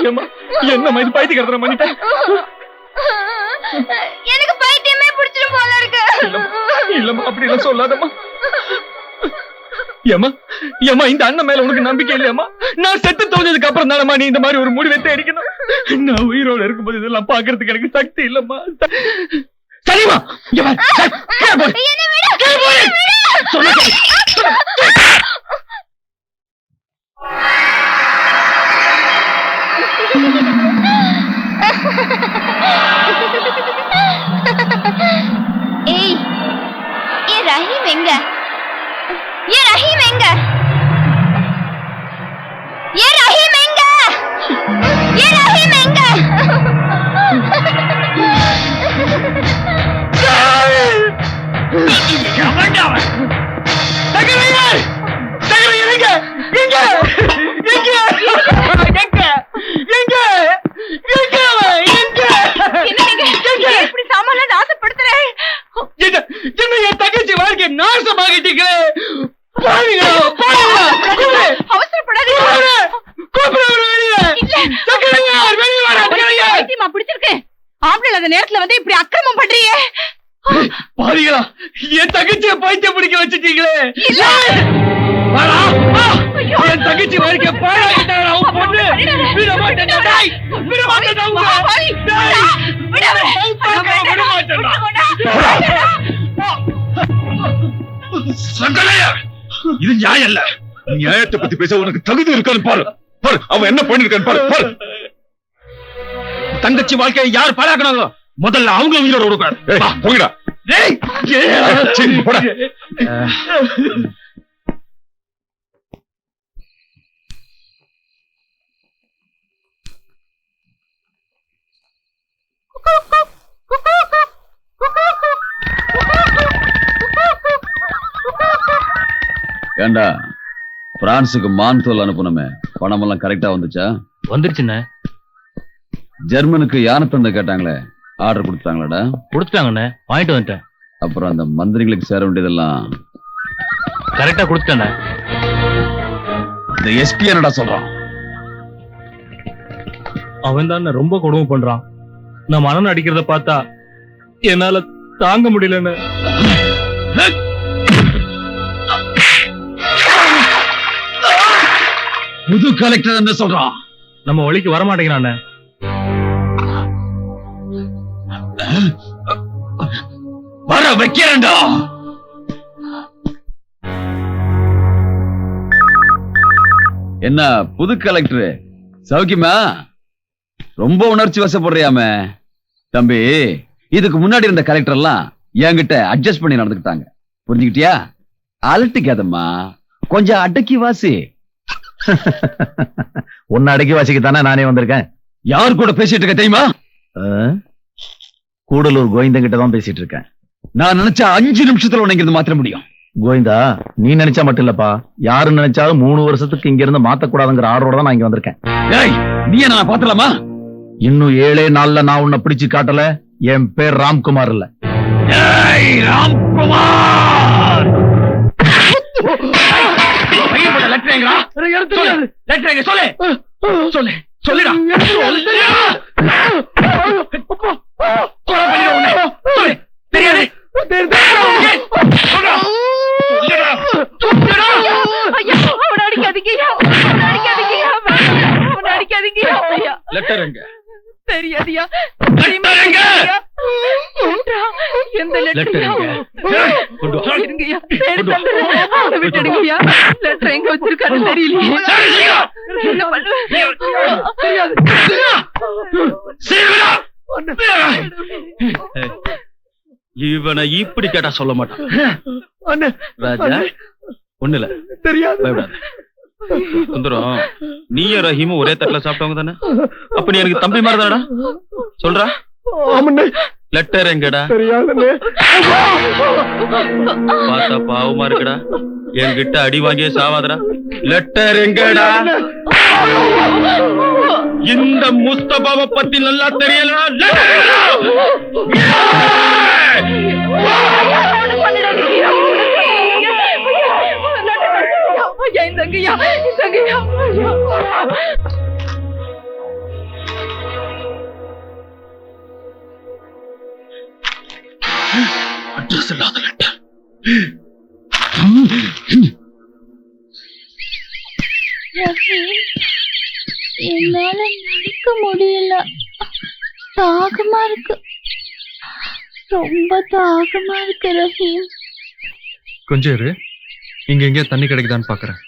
என்ன இது பைத்தியக்காரத்தனம் பண்ணிட்டேன். எனக்கு பைத்தியமே பிடிச்சிரும் போல இருக்கு. இல்லம்மா அப்படி எல்லாம் சொல்லாதம்மா. ஏமா ஏமா இந்த அண்ணன் மேல உனக்கு நம்பிக்கை இல்லையாமா? நான் செத்து தோஞ்சதுக்கு அப்புறம் தானம்மா நீ இந்த மாதிரி ஒரு முடிவை தேடிக்கணும். நான் உயிரோட இருக்கும்போது இதெல்லாம் பாக்குறதுக்கு எனக்கு சக்தி இல்லம்மா. சரிமா ஏய் ஏ ரஹீம் எங்க? ஏ ரஹீம் எங்க? ஏ ரஹீம் எங்க? ஏ ரஹீம் எங்க? இப்படி சாமான நாசப்படுத்துறேன். என்ன என் தங்கச்சி வாழ்க்கை நாசமாகிட்டீங்களே. பிடிச்சிருக்கு. ஆம்பளை அந்த நேரத்துல வந்து இப்படி அக்கிரமம் பண்றியே. பாருங்களா என் தங்கச்சியை பைத்தியம் பிடிக்க வச்சுட்டீங்களே. என் தங்கச்சி வாழ்க்கை பாழாக்கிட்டாங்க. அவன் பொண்ணு விட மாட்டேன். இது நியாயம் இல்ல. நியாயத்தை பத்தி பேச உனக்கு தகுதி இருக்கான்னு பாரு. பாரு அவன் என்ன பண்ணிருக்கான்னு பாரு. பாரு தங்கச்சி வாழ்க்கையை யார் பாழாக்குனாங்களோ முதல்ல அவங்க உயிரோட கொடுக்க போங்கடா. ஏண்டா பிரான்சுக்கு மான் தோல் அனுப்பணுமே, பணம் எல்லாம் கரெக்டா வந்துச்சா? வந்துருச்சுண்ணே. ஜெர்மனுக்கு யானை தந்தை கேட்டாங்களே, ஆர்டர் கொடுத்தாங்களாடா? கொடுத்துட்டாங்கண்ணே, வாங்கிட்டு வந்துட்டேன். அப்புறம் அந்த மந்திரிகளுக்கு சேர வேண்டியதெல்லாம் கரெக்டா கொடுத்துட்டேண்ணே. இந்த எஸ்பி என்னடா சொல்றான்? அவன் தான் ரொம்ப கொடுமை பண்றான். நான் மனம் அடிக்கிறத பார்த்தா என்னால தாங்க முடியலன்னு. புது கலெக்டர் என்ன சொல்றான்? நம்ம வழிக்கு வரமாட்டேங்கிறான். வர வைக்கிறேன்டா. என்ன புது கலெக்டர் சௌக்கியமா? ரொம்ப உணர்ச்சி வசப்படுறியாமே தம்பி. இதுக்கு முன்னாடி இருந்த கலெக்டர் எல்லாம் என்கிட்ட அட்ஜஸ்ட் பண்ணி நடந்துக்கிட்டாங்க, புரிஞ்சுக்கிட்டியா? அலட்டிக்காதம்மா, கொஞ்சம் அடக்கி வாசி. உன்னை அடக்கி வாசிக்கத்தானே நானே வந்திருக்கேன். யார் கூட பேசிட்டு இருக்க தெரியுமா? கூடலூர் கோவிந்தன் கிட்ட தான் பேசிட்டு இருக்கேன். நான் நினைச்சா 5 நிமிஷத்துல உனக்கு இருந்து மாத்திர முடியும். கோவிந்தா, நீ நினைச்சா மட்டும் இல்லப்பா, யாரு நினைச்சாலும் 3 வருஷத்துக்கு இங்க இருந்து மாத்தக்கூடாதுங்கிற ஆர்டரோட தான் நான் இங்க வந்திருக்கேன். ஏய், நீ நான் பாத்தலாமா? இன்னும் 7 நாள்ல நான் உன்னை பிடிச்சு காட்டல, என் பேர் ராம்குமார் இல்ல. ராம்குமார் சொல்லுடா. தெரியாது. லெட்டர் எங்க? தெரியாதியா? எந்த லெட்டர் எங்க? விட்டுடுங்கய்யா. லெட்டர் எங்க வச்சிருக்காரு தெரியலையே. என்ன பண்ணுவேன்? இவனை இப்படி கேட்டா சொல்ல மாட்டான். ராஜா ஒண்ணு இல்ல, தெரியாது. சுந்தரம், நீயும் ரஹீமும் ஒரே தட்டுல சாப்பிட்டவங்க தானே? அப்ப நீ எனக்கு தம்பி மாதிரி தானடா? சொல்றா. லெட்டர் எங்கடா? பார்த்தா பாவமா இருக்குடா. என்கிட்ட அடி வாங்கியே சாவாதடா. லெட்டர் எங்கடா? இந்த முஸ்தபாவை பத்தி நல்லா தெரியல. என்னால நடக்க முடியல. தாகமா இருக்கு, ரொம்ப தாகமா இருக்கு ரஹீம். கொஞ்சம் இரு, இங்க எங்கேயா தண்ணி கிடைக்குதான்னு பாக்குறேன்.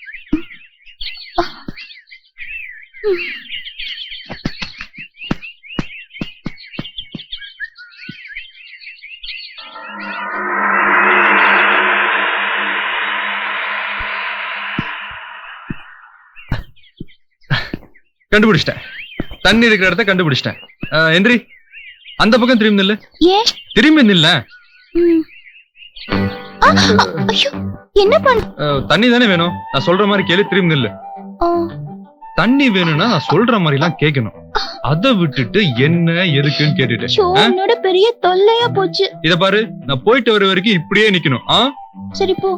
கண்டுபிடிச்சிட்டேன், தண்ணி இருக்கிற இடத்த கண்டுபிடிச்சிட்டேன். எந்திரி, அந்த பக்கம் திரும்பி நில்லு. ஏன் திரும்பி நில்ல. ஐயோ, என்ன பண்ண? தண்ணி தானே வேணும், நான் சொல்ற மாதிரி கேளு, திரும்பி நில்லு. தண்ணி வேணும்னா நான் சொல்ற மாதிரி எல்லாம் கேட்கணும். அதை விட்டுட்டு என்ன எதுக்குன்னு கேட்டுட்டேன். என்னோட பெரிய தொல்லையா போச்சு. இத பாரு, நான் போயிட்டு வர வரைக்கும் இப்படியே நிக்கணும். சரி போ.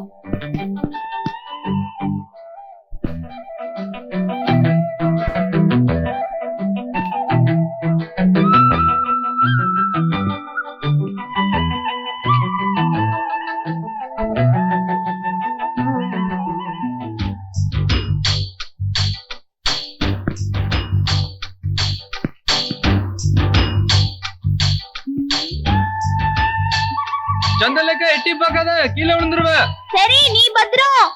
சந்தலேக்கா, எட்டி பார்க்காத, கீழே விழுந்துருவ. சரி, நீ பத்திரம்.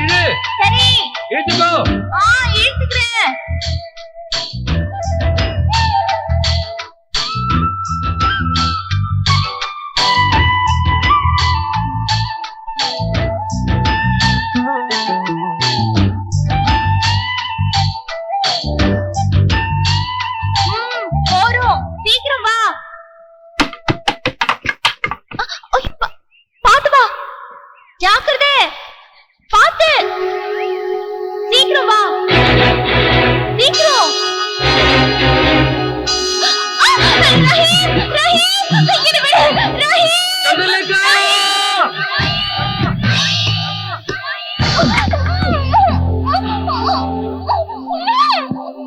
இழு. சரி. இழுத்துக்கோ. இழுத்துக்கிறேன். ஜாக்கிரதை, பாத்து, சீக்கிரம் வா, சீக்கிரம். ரஹீம், ரஹீம், இங்க விடு, ரஹீம்.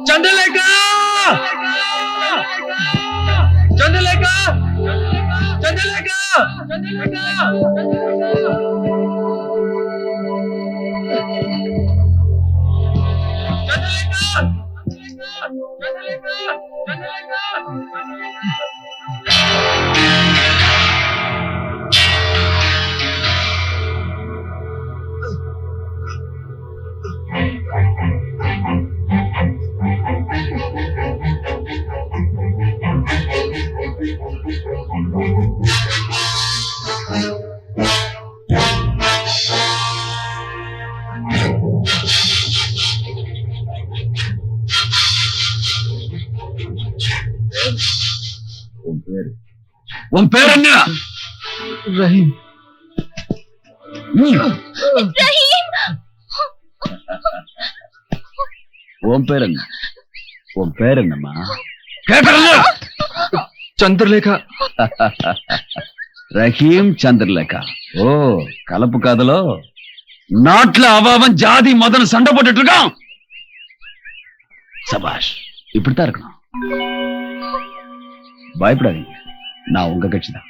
சந்தலேக்கா, சந்தலேக்கா, சந்தலேக்கா, சந்தலேக்கா, சந்தலேக்கா. உன் பேர் என்ன? ரஹீம். உன் பேர் என்ன? உன் பேர் என்னம்மா? கேட்கறல. சந்திரலேகா. ரஹீம் சந்திரலேகா. ஓ, கலப்பு காதலோ? நாட்டுல அவன் ஜாதி மதம் சண்டை போட்டுட்டு இருக்கான். சபாஷ், இப்படித்தான் இருக்கணும். பயப்படாதீங்க, நான் உங்க கட்சி தான்.